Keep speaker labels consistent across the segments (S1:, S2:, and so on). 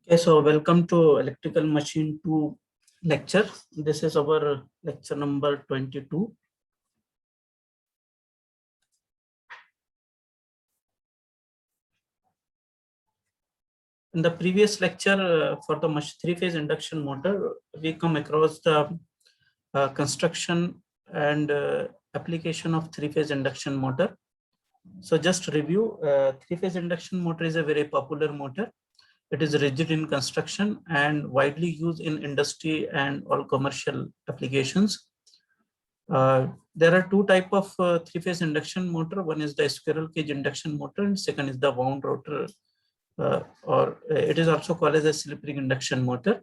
S1: Okay, so welcome to Electrical Machine 2 lecture. This is our lecture number 22. In the previous lecture for the three-phase induction motor, we come across the construction and application of three-phase induction motor. So just review, three-phase induction motor is a very popular motor. It is rigid in construction and widely used in industry and all commercial applications. There are two types of three-phase induction motor. One is the squirrel cage induction motor, and second is the wound rotor, or it is also called as a slip ring induction motor.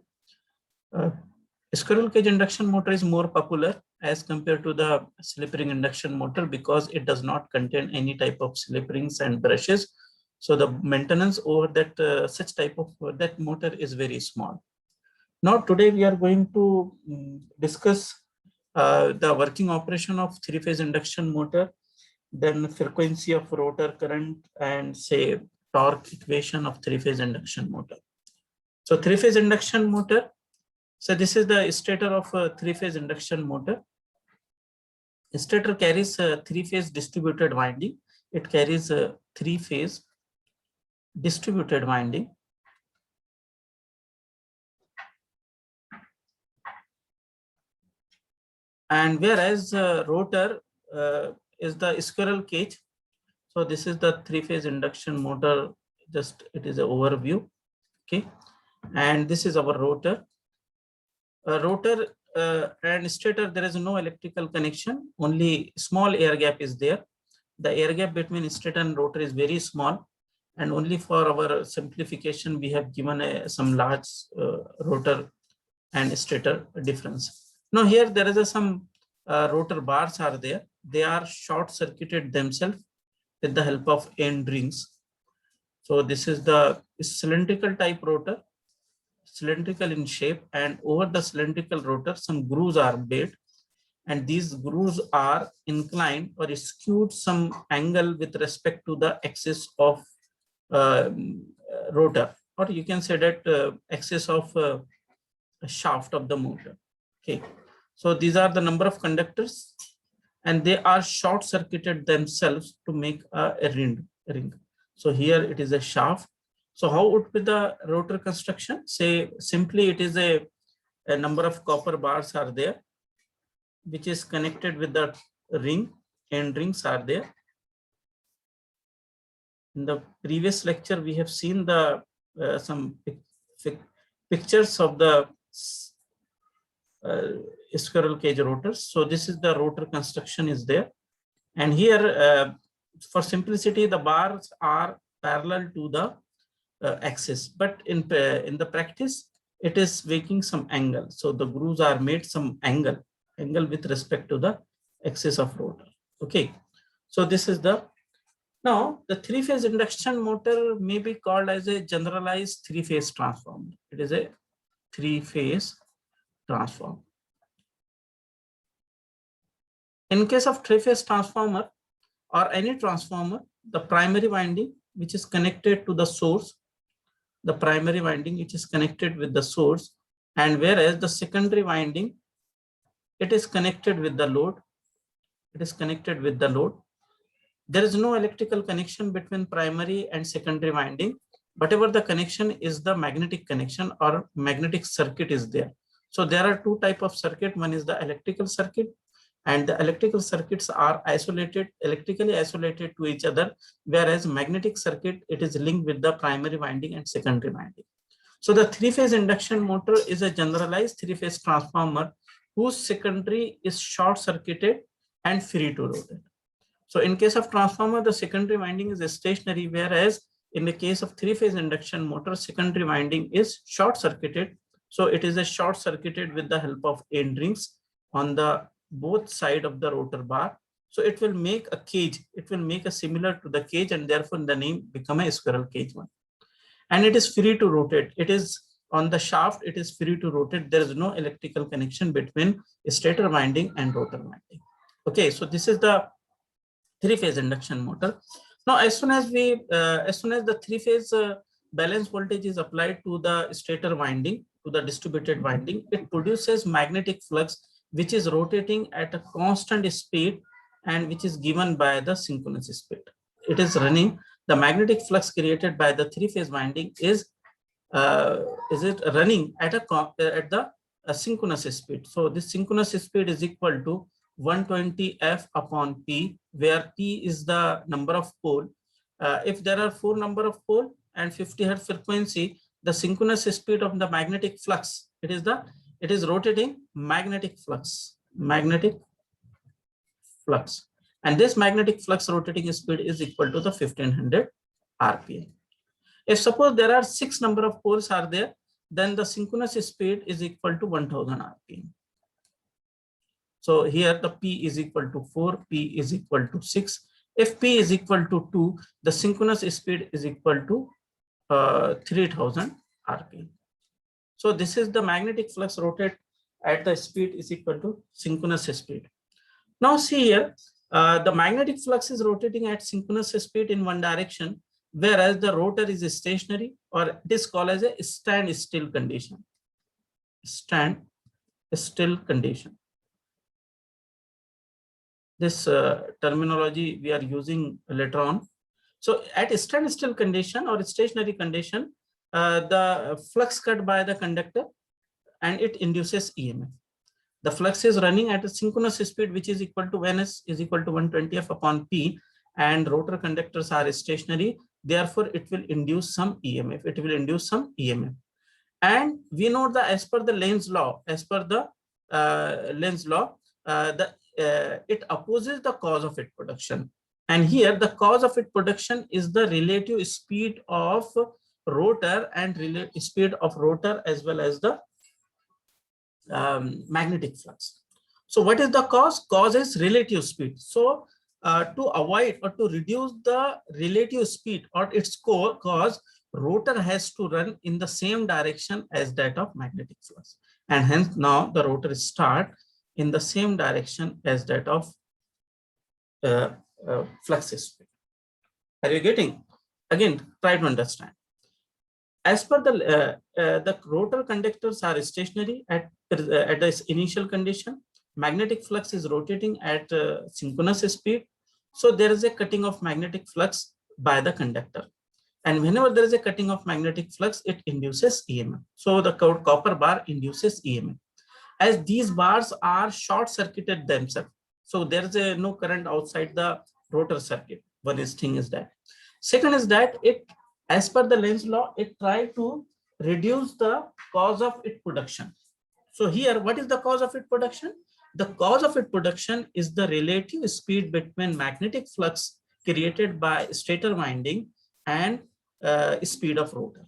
S1: Squirrel cage induction motor is more popular as compared to the slip ring induction motor because it does not contain any type of slip rings and brushes. So the maintenance over that such type of that motor is very small. Now today we are going to discuss the working operation of three-phase induction motor, then frequency of rotor current, and say torque equation of three-phase induction motor. So three-phase induction motor. So this is the stator of a three-phase induction motor. The stator carries a three-phase distributed winding. It carries a three-phase distributed winding. And whereas rotor is the squirrel cage. So this is the three-phase induction motor. Just it is an overview. Okay, and this is our rotor. Rotor and stator, there is no electrical connection. Only small air gap is there. The air gap between stator and rotor is very small, and only for our simplification we have given some large rotor and stator difference. Now here there is some rotor bars are there. They are short circuited themselves with the help of end rings. So this is the cylindrical type rotor, cylindrical in shape, and over the cylindrical rotor some grooves are made, and these grooves are inclined or skewed some angle with respect to the axis of rotor, or you can say that axis of shaft of the motor. Okay, so these are the number of conductors, and they are short circuited themselves to make a ring. So here it is a shaft. So how would be the rotor construction? Say simply it is a number of copper bars are there, which is connected with the ring. End rings are there. In the previous lecture, we have seen the some pictures of the squirrel cage rotors. So this is the rotor construction is there, and here for simplicity the bars are parallel to the axis, but in the practice it is making some angle. So the grooves are made some angle with respect to the axis of rotor. Okay, so this is the now the three-phase induction motor may be called as a generalized three-phase transformer. It is a three-phase transformer. In case of three-phase transformer or any transformer, the primary winding which is connected to the source, the primary winding which is connected with the source, and whereas the secondary winding, it is connected with the load. It is connected with the load. There is no electrical connection between primary and secondary winding. Whatever the connection is the magnetic connection or magnetic circuit is there. So there are two types of circuit. One is the electrical circuit, and the electrical circuits are isolated, electrically isolated to each other, whereas magnetic circuit, it is linked with the primary winding and secondary winding. So the three-phase induction motor is a generalized three-phase transformer whose secondary is short-circuited and free to rotate. So in case of transformer, the secondary winding is stationary, whereas in the case of three-phase induction motor, secondary winding is short-circuited. So it is a short-circuited with the help of end rings on the both side of the rotor bar. So it will make a cage. It will make a similar to the cage, and therefore the name become a squirrel cage one. And it is free to rotate. It is on the shaft. It is free to rotate. There is no electrical connection between stator winding and rotor winding. Okay, so this is the three-phase induction motor. Now, as soon as the three-phase balance voltage is applied to the stator winding, to the distributed winding, it produces magnetic flux which is rotating at a constant speed and which is given by the synchronous speed. It is running, the magnetic flux created by the three-phase winding is it running at a synchronous speed. So this synchronous speed is equal to 120 F upon P, where P is the number of pole. If there are 4 number of pole and 50 Hertz frequency, the synchronous speed of the magnetic flux, it is rotating magnetic flux, and this magnetic flux rotating speed is equal to the 1500 RPM. If suppose there are 6 number of poles are there, then the synchronous speed is equal to 1000 RPM. So here the P is equal to 4, P is equal to 6. If P is equal to 2, the synchronous speed is equal to 3000 RPM. So this is the magnetic flux rotate at the speed is equal to synchronous speed. Now see here, the magnetic flux is rotating at synchronous speed in one direction, whereas the rotor is stationary, or it is called as a standstill condition. Standstill condition. This terminology we are using later on. So at a standstill condition or stationary condition, the flux cut by the conductor and it induces EMF. The flux is running at a synchronous speed which is equal to Ns is equal to 120 F upon P, and rotor conductors are stationary. Therefore, it will induce some EMF. It will induce some EMF. And we know that as per the Lenz's law, it opposes the cause of its production. And here the cause of its production is the relative speed of rotor and relative speed of rotor as well as the magnetic flux. So what is the cause? Cause is relative speed. So to avoid or to reduce the relative speed or its cause, rotor has to run in the same direction as that of magnetic flux. And hence now the rotor start in the same direction as that of flux speed. Are you getting? Again, try to understand. As per the rotor conductors are stationary at this initial condition. Magnetic flux is rotating at synchronous speed. So there is a cutting of magnetic flux by the conductor. And whenever there is a cutting of magnetic flux, it induces EMF. So the copper bar induces EMF. As these bars are short-circuited themselves, so there is no current outside the rotor circuit. One thing is that. Second is that it, as per the Lenz's law, it tried to reduce the cause of its production. So here, what is the cause of its production? The cause of its production is the relative speed between magnetic flux created by stator winding and speed of rotor.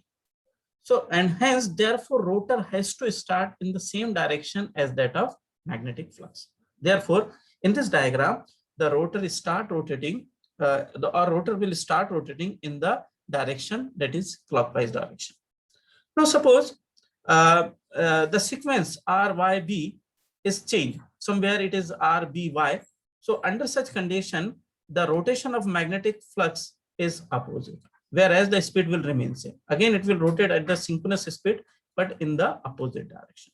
S1: So, and hence, therefore, rotor has to start in the same direction as that of magnetic flux. Therefore, in this diagram, the rotor will start rotating in the direction that is clockwise direction. Now, suppose the sequence RYB is changed. Somewhere it is RBY. So, under such condition, the rotation of magnetic flux is opposite, whereas the speed will remain same. Again, it will rotate at the synchronous speed, but in the opposite direction.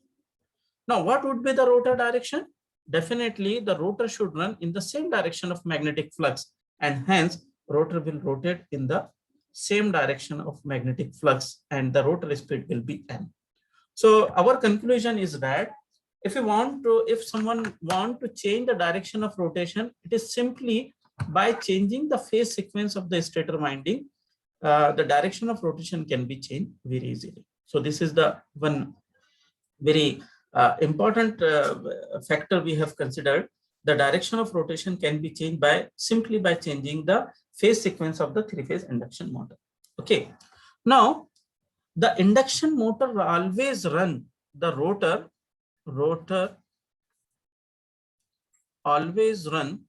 S1: Now, what would be the rotor direction? Definitely, the rotor should run in the same direction of magnetic flux, and hence rotor will rotate in the same direction of magnetic flux, and the rotor speed will be n. So our conclusion is that if someone want to change the direction of rotation, it is simply by changing the phase sequence of the stator winding. The direction of rotation can be changed very easily. So this is the one very important factor we have considered. The direction of rotation can be changed simply by changing the phase sequence of the three-phase induction motor. Okay. Now, the induction motor always run the rotor always run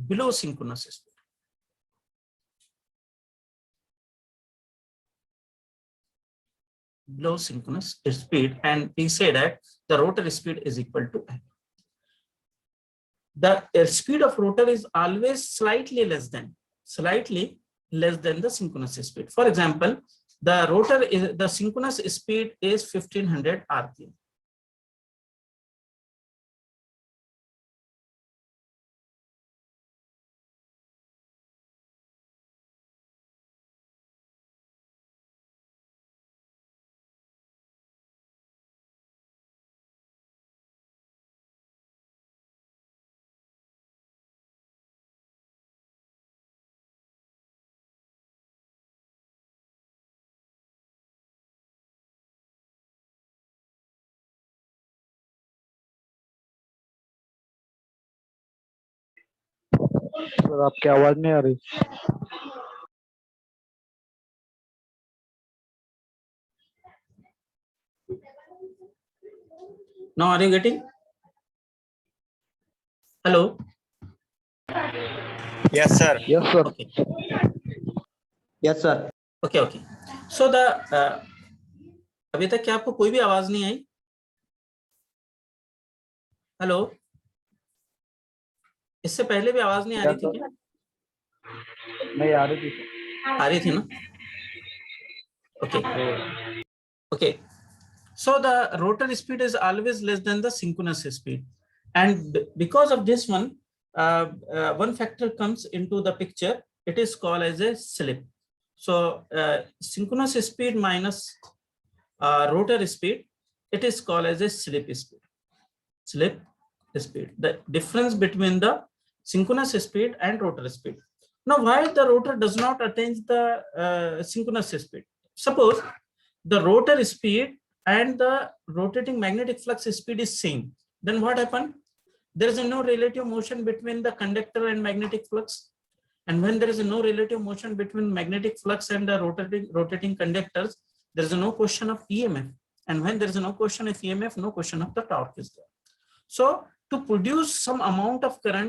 S1: below synchronous speed. Below synchronous speed, and we say that the rotor speed is equal to n. The speed of rotor is always slightly less than less than the synchronous speed. For example, the rotor is the synchronous speed is 1500 rpm.
S2: Sir आपकी आवाज नहीं आ रही।
S1: Now are you getting? Hello.
S3: Yes, sir.
S2: Yes, sir.
S1: Okay.
S3: Yes, sir.
S1: Okay. Okay. So the अभी तक क्या आपको कोई भी आवाज नहीं आई? हेलो, इससे पहले भी आवाज नहीं आ रही थी क्या?
S2: नहीं आ रही थी।
S1: आ रही थी ना? Okay. Okay. So the rotor speed is always less than the synchronous speed, and because of this one, one factor comes into the picture. It is called as a slip. So synchronous speed minus rotor speed, it is called as a slip speed. Slip speed, the difference between the synchronous speed and rotor speed. Now, why the rotor does not attain the synchronous speed? Suppose the rotor speed and the rotating magnetic flux speed is same, then what happened? There is no relative motion between the conductor and magnetic flux, and when there is no relative motion between magnetic flux and the rotating conductors, there is no question of EMF, and when there is no question of EMF, no question of the torque is there. So to produce some amount of current